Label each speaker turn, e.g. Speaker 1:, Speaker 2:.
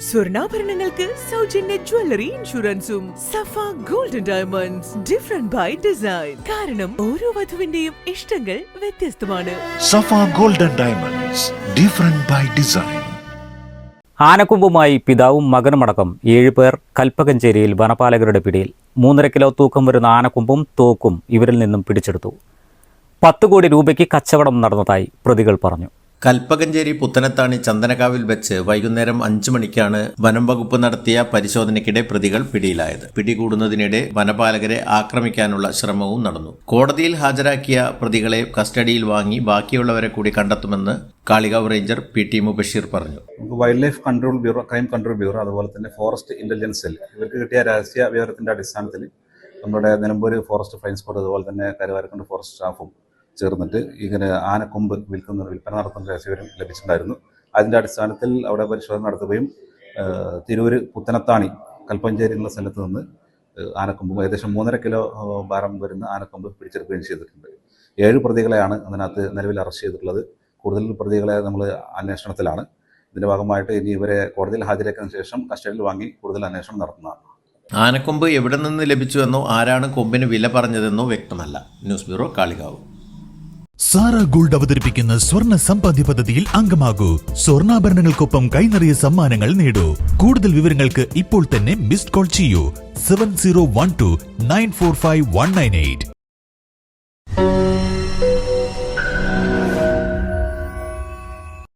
Speaker 1: സ്വർണ്ണാഭരണങ്ങൾക്ക് സൗജന്യ ജ്വല്ലറി ഇൻഷുറൻസും. Safa golden diamonds, different by design. കാരണം ഓരോ വധുവിന്റെയും ഇഷ്ടങ്ങൾ വ്യത്യസ്തമാണ്.
Speaker 2: Safa golden diamonds, different by design.
Speaker 3: ആനക്കൊമ്പുമായി പിതാവും മകനുമടക്കം 7 പേർ കൽപ്പകഞ്ചേരിയിൽ വനപാലകരുടെ പിടിയിൽ. 3.5 കിലോ തൂക്കം വരുന്ന ആനക്കൊമ്പും തോക്കും ഇവരിൽ നിന്നും പിടിച്ചെടുത്തു. 10 കോടി രൂപയ്ക്ക് കച്ചവടം നടന്നതായി പ്രതികൾ പറഞ്ഞു.
Speaker 4: കൽപ്പകഞ്ചേരി പുത്തനത്താണി ചന്ദനക്കാവിൽ വെച്ച് വൈകുന്നേരം 5 മണിക്കാണ് വനം വകുപ്പ് നടത്തിയ പരിശോധനയ്ക്കിടെ പ്രതികൾ പിടിയിലായത്. പിടികൂടുന്നതിനിടെ വനപാലകരെ ആക്രമിക്കാനുള്ള ശ്രമവും നടന്നു. കോടതിയിൽ ഹാജരാക്കിയ പ്രതികളെ കസ്റ്റഡിയിൽ വാങ്ങി ബാക്കിയുള്ളവരെ കൂടി കണ്ടെത്തുമെന്ന് കാളികാവ് റേഞ്ചർ PT മുബഷീർ പറഞ്ഞു.
Speaker 5: Wild life control bureau, crime control bureau, അതുപോലെ തന്നെ ഫോറസ്റ്റ് ഇന്റലിജൻസ് സെൽ ഇവർക്ക് കിട്ടിയ രഹസ്യ വിവരത്തിന്റെ അടിസ്ഥാനത്തിൽ നമ്മുടെ നിലമ്പൂർ ഫോറസ്റ്റ് ഫ്ലൈയിങ് സ്ക്വാഡ് അതുപോലെ തന്നെ കരുവാരക്കുണ്ട് ഫോറസ്റ്റ് സ്റ്റാഫും ചേർന്നിട്ട് ഇങ്ങനെ ആനക്കൊമ്പ് വിൽപ്പന നടത്തുന്ന രഹസ്യവിവരം ലഭിച്ചിട്ടുണ്ടായിരുന്നു. അതിൻ്റെ അടിസ്ഥാനത്തിൽ അവിടെ പരിശോധന നടത്തുകയും തിരൂര് പുത്തനത്താണി കൽപ്പഞ്ചേരി എന്നുള്ള സ്ഥലത്ത് നിന്ന് ആനക്കൊമ്പും ഏകദേശം 3.5 കിലോ ഭാരം വരുന്ന ആനക്കൊമ്പ് പിടിച്ചെടുക്കുകയും ചെയ്തിട്ടുണ്ട്. 7 പ്രതികളെയാണ് അതിനകത്ത് നിലവിൽ അറസ്റ്റ് ചെയ്തിട്ടുള്ളത്. കൂടുതൽ പ്രതികളെ നമ്മൾ അന്വേഷണത്തിലാണ്. ഇതിൻ്റെ ഭാഗമായിട്ട് ഇനി ഇവരെ കോടതിയിൽ ഹാജരാക്കിയതിനു ശേഷം കസ്റ്റഡിയിൽ വാങ്ങി കൂടുതൽ അന്വേഷണം നടത്തുന്നതാണ്.
Speaker 4: ആനക്കൊമ്പ് എവിടെ നിന്ന് ലഭിച്ചുവെന്നോ ആരാണ് കൊമ്പിന് വില പറഞ്ഞതെന്നോ വ്യക്തമല്ല. News bureau, Kalikavu.
Speaker 6: Sara gold അവതരിപ്പിക്കുന്ന സ്വർണ്ണ സമ്പാദ്യ പദ്ധതിയിൽ അംഗമാകൂ. സ്വർണ്ണാഭരണങ്ങൾക്കൊപ്പം കൈനിറിയ സമ്മാനങ്ങൾ നേടൂ. കൂടുതൽ വിവരങ്ങൾക്ക് ഇപ്പോൾ തന്നെ മിസ്ഡ് കോൾ ചെയ്യൂ 7012 945 198.